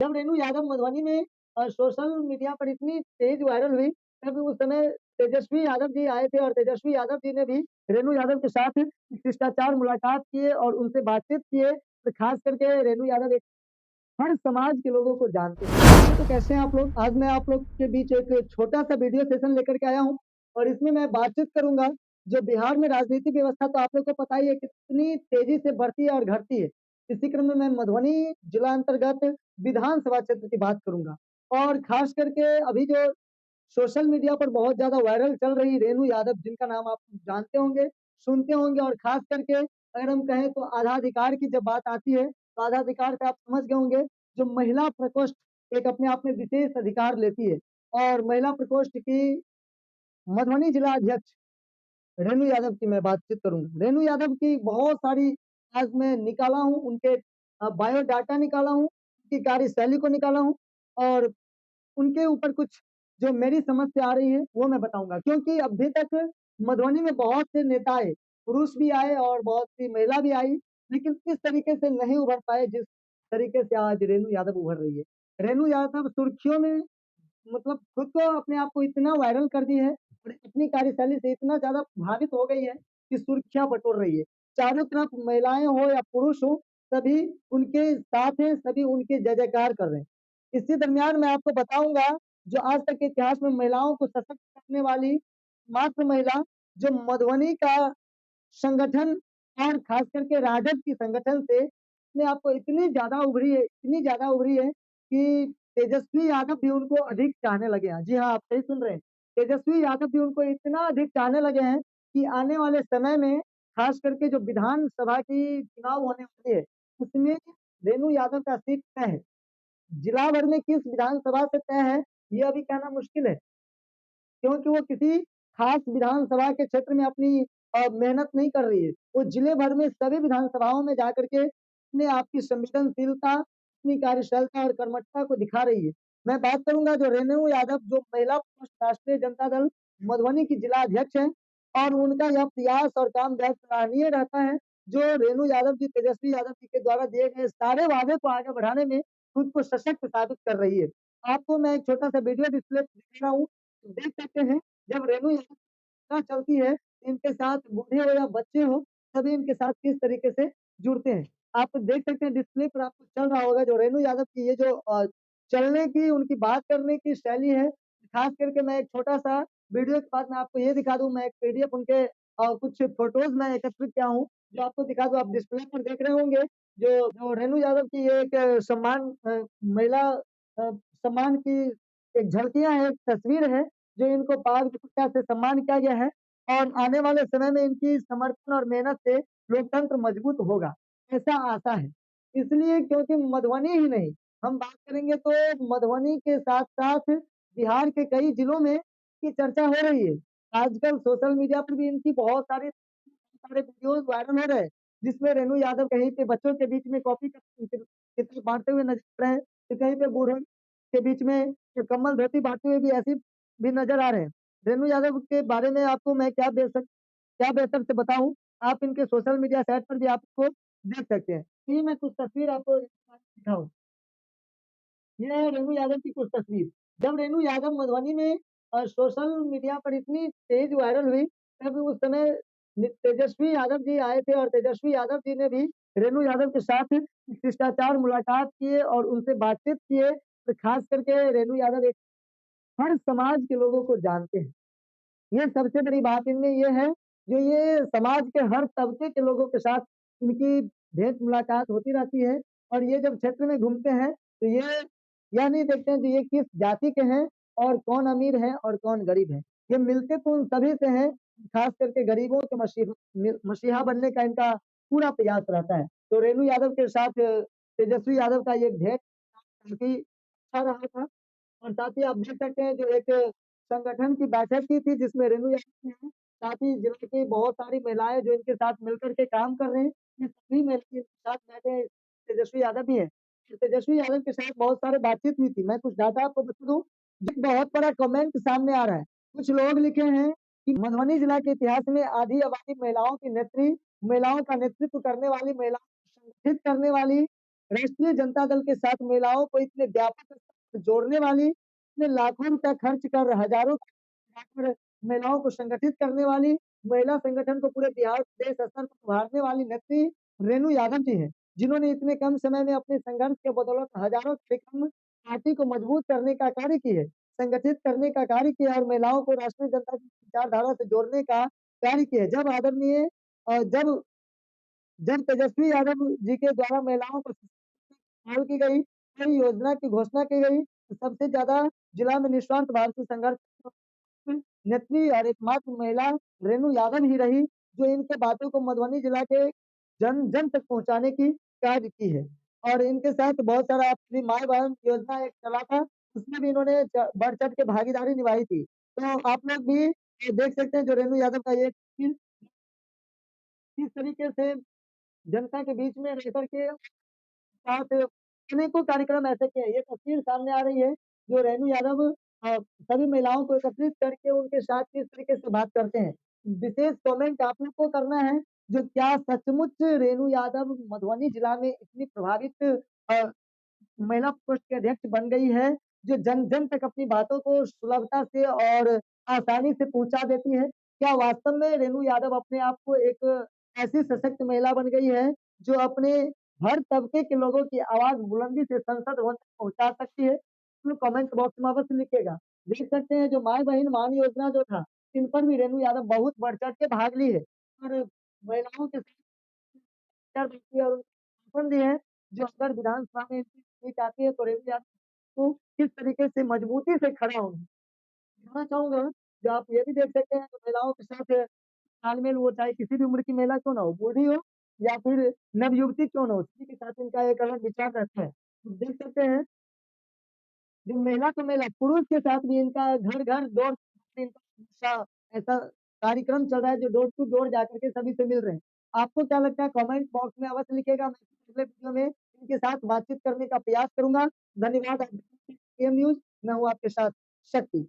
जब रेणु यादव मधुबनी में social media पर इतनी तेज वायरल हुई, तब उस समय तेजस्वी यादव जी आए थे और तेजस्वी यादव जी ने भी रेणु यादव के साथ शिष्टाचार मुलाकात किए और उनसे बातचीत किए। तो खास करके रेणु यादव एक हर समाज के लोगों को जानते हैं। तो कैसे हैं आप लोग? आज मैं आप लोग के बीच एक छोटा-सा वीडियो सेशन लेकर के आया हूँ और इसमें मैं बातचीत करूँगा, जो बिहार में राजनीतिक व्यवस्था तो आप लोग को पता ही है कितनी तेज़ी से बढ़ती है और घटती है। इसी क्रम में मैं मधुबनी जिला अंतर्गत विधानसभा क्षेत्र की बात करूँगा और खास करके अभी जो सोशल मीडिया पर बहुत ज़्यादा वायरल चल रही रेणु यादव, जिनका नाम आप जानते होंगे, सुनते होंगे और खास करके अगर हम कहें तो आधा अधिकार की जब बात आती है, तो आधा अधिकार से आप समझ गए होंगे, जो महिला प्रकोष्ठ एक अपने आप में विशेष अधिकार लेती है और महिला प्रकोष्ठ की मधुबनी जिला अध्यक्ष रेणु यादव की मैं बातचीत करूँगा। रेणु यादव की बहुत सारी आज मैं निकाला हूँ, उनके बायोडाटा निकाला हूँ, उनकी कार्यशैली को निकाला हूँ और उनके ऊपर कुछ जो मेरी समझ से आ रही है, वो मैं बताऊँगा। क्योंकि अभी तक मधुबनी में बहुत से नेता आए, पुरुष भी आए और बहुत सी महिला भी आई, लेकिन इस तरीके से नहीं उभर पाए जिस तरीके से आज रेणु यादव उभर रही है। रेणु यादव सुर्खियों में मतलब खुद को अपने आप को इतना वायरल कर दी है और अपनी कार्यशैली से इतना ज़्यादा प्रभावित हो गई है कि सुर्खियाँ बटोर रही है। चारों तरफ महिलाएँ हो या पुरुष हो, सभी उनके साथ हैं, सभी उनके जय-जयकार कर रहे हैं। इसी दरमियान मैं आपको बताऊँगा, जो आज तक के इतिहास में महिलाओं को सशक्त करने वाली मात्र महिला, जो मधुबनी का संगठन और खास करके राजद की संगठन से अपने आप को इतनी ज़्यादा उभरी है कि तेजस्वी यादव भी उनको अधिक चाहने लगे हैं। जी हाँ, आप सही सुन रहे हैं। तेजस्वी यादव भी उनको इतना अधिक चाहने लगे हैं कि आने वाले समय में खास करके जो विधानसभा की चुनाव होने वाली है, उसमें रेणु यादव का सीट तय है। जिला भर में किस विधानसभा से तय है, ये अभी कहना मुश्किल है। क्योंकि वो किसी खास विधानसभा के क्षेत्र में अपनी मेहनत नहीं कर रही है। वो जिले भर में सभी विधानसभाओं में जाकर के अपने आप की संवेदनशीलता, अपनी कार्यशीलता और कर्मठता को दिखा रही है। मैं बात करूँगा जो रेणु यादव जो महिला पोस्ट राष्ट्रीय जनता दल मधुबनी की जिला अध्यक्ष हैं और उनका यह प्रयास और काम बेहद सराहनीय रहता है, जो रेणु यादव जी, तेजस्वी यादव जी के द्वारा दिए गए सारे वादे को आगे बढ़ाने में खुद को सशक्त साबित कर रही है। आपको मैं एक छोटा-सा वीडियो डिस्प्ले दिखा रहा हूँ। देख सकते हैं जब रेणु यात्रा चलती है, इनके साथ बूढ़े हो या बच्चे हो, सभी इनके साथ किस तरीके से जुड़ते हैं। आप देख सकते हैं डिस्प्ले पर आपको चल रहा होगा जो रेणु यादव की ये जो चलने की, उनकी बात करने की शैली है, खास करके मैं एक छोटा-सा वीडियो के बाद मैं आपको ये दिखा दूँ, मैं एक पीडीएफ उनके कुछ फ़ोटोज़ मैं एकत्रित किया हूँ, जो आपको दिखा दूँ। आप डिस्प्ले पर देख रहे होंगे, जो जो रेणु यादव की ये एक महिला सम्मान की एक झलकियाँ है, एक तस्वीर है, जो इनको पाग-वित्ता से सम्मान किया गया है और आने वाले समय में इनकी समर्पण और मेहनत से लोकतंत्र मजबूत होगा, ऐसा आशा है। इसलिए क्योंकि मधुबनी ही नहीं, हम बात करेंगे तो मधुबनी के साथ-साथ बिहार के कई जिलों में इसकी चर्चा हो रही है। आजकल सोशल मीडिया पर भी इनकी बहुत सारे वीडियोज़ वायरल हो रहे हैं, जिसमें रेणु यादव कहीं पे बच्चों के बीच में कॉफ़ी का चित्र बाँटते हुए नज़र आ रहे हैं, तो कहीं पे बूढ़ों के बीच में कम्बल धोती बाँटते हुए भी ऐसे भी नज़र आ रहे हैं। रेणु यादव के बारे में आपको मैं क्या बेहतर से बताऊँ, आप इनके सोशल मीडिया साइट पर भी आपको देख सकते हैं। ये मैं कुछ तस्वीर आपको दिखाऊँ। ये है रेणु यादव की कुछ तस्वीर। जब रेणु यादव मधुबनी में सोशल मीडिया पर इतनी तेज़ वायरल हुई, तब उस समय तेजस्वी यादव जी आए थे और तेजस्वी यादव जी ने भी रेणु यादव के साथ शिष्टाचार मुलाकात किए और उनसे बातचीत किए। तो खास करके रेणु यादव एक हर समाज के लोगों को जानते हैं। ये सबसे बड़ी बात इनमें ये है, जो ये समाज के हर तबके के लोगों के साथ इनकी भेंट मुलाकात होती रहती है और ये जब क्षेत्र में घूमते हैं, तो ये यह नहीं देखते हैं कि ये किस जाति के हैं और कौन अमीर है और कौन गरीब है। ये मिलते तो उन सभी से हैं, खास करके गरीबों के मसीहा बनने का इनका पूरा प्रयास रहता है। तो रेणु यादव के साथ तेजस्वी यादव का ये भेंट काफ़ी अच्छा रहा था। और साथ ही आप देख सकते हैं जो एक संगठन की बैठक की थी जिसमें रेणु यादव भी हैं, साथ ही जिले की बहुत सारी महिलाएँ जो इनके साथ मिलकर के काम कर रहे हैं, ये सभी महिलाएँ इनके साथ बैठे हैं, तेजस्वी यादव भी हैं। तो तेजस्वी यादव के साथ बहुत सारे बातचीत हुई थी, मैं कुछ डाटा आपको बता दूँ, एक बहुत बड़ा कमेंट सामने आ रहा है। कुछ लोग लिखे हैं कि मधुबनी जिला के इतिहास में आधी आबादी महिलाओं का नेतृत्व करने वाली, महिलाओं को संगठित करने वाली राष्ट्रीय जनता दल के साथ महिलाओं को इतने व्यापक स्तर पर जोड़ने वाली, इतने लाखों रुपया खर्च कर हज़ारों पर महिलाओं को संगठित करने वाली, महिला संगठन को पूरे बिहार देश स्तर पर उभारने वाली नेत्री रेणु यादव जी हैं, जिन्होंने इतने कम समय में अपने संघर्ष के बदौलत हज़ारों कार्यक्रम पार्टी को मजबूत करने का कार्य किए है, संगठित करने का कार्य किया और महिलाओं को राष्ट्रीय जनता की विचारधारा से जोड़ने का कार्य किया। जब जब तेजस्वी यादव जी के द्वारा महिलाओं को पहल की गई, कई योजना की घोषणा की गई, तो सबसे ज़्यादा जिला में निस्वार्थ भारतीय संघर्ष नेत्री और एकमात्र महिला रेणु यादव ही रही, जो इनके बातों को मधुबनी जिला के जन-जन तक पहुँचाने की कार्य की है। और इनके साथ बहुत सारा अपनी माँ बहन योजना एक चला था, उसमें भी इन्होंने बढ़-चढ़ के भागीदारी निभाई थी। तो आप लोग भी ये देख सकते हैं जो रेणु यादव का ये किस तरीके से जनता के बीच में रह कर के साथ अनेकों कार्यक्रम ऐसे किए। ये तस्वीर सामने आ रही है, जो रेणु यादव सभी महिलाओं को एकत्रित करके उनके साथ किस तरीके से बात करते हैं। विशेष कमेंट आप लोग को करना है, जो क्या सचमुच रेणु यादव मधुबनी जिला में इतनी प्रभावित महिला प्रकोष्ठ की अध्यक्ष बन गई है, जो जन-जन तक अपनी बातों को सुलभता से और आसानी से पहुँचा देती है। क्या वास्तव में रेणु यादव अपने आप को एक ऐसी सशक्त महिला बन गई है, जो अपने हर तबके के लोगों की आवाज़ बुलंदी से संसद भवन तक पहुँचा सकती है? अपने कमेंट बॉक्स में अवश्य लिखिएगा। देख सकते हैं जो माँ-बहिन मान योजना जो था, इन पर भी रेणु यादव बहुत बढ़-चढ़ के भाग ली है और महिलाओं के साथ और भाषण दिए हैं, जो अगर विधानसभा में इनकी सीट आती है तो रेणु यादव को किस तरीके से मजबूती से खड़ा होंगी। कहना चाहूँगा, जो आप ये भी देख सकते हैं जो महिलाओं के साथ तालमेल वो चाहे किसी भी उम्र की महिला क्यों ना हो, बूढ़ी हो या फिर नवयुवती क्यों ना हो, सभी के साथ इनका एक अलग विचार रहता है। देख सकते हैं, जो महिला तो महिला, पुरुष के साथ भी इनका घर-घर डोर इनका हमेशा ऐसा कार्यक्रम चल रहा है जो डोर टू डोर जाकर के सभी से मिल रहे हैं। आपको क्या लगता है कमेंट बॉक्स में अवश्य लिखिएगा, मैं अगले वीडियो में इनके साथ बातचीत करने का प्रयास करूँगा। धन्यवाद। आप देख रहे हैं पीएम न्यूज़, मैं हूँ आपके साथ शक्ति।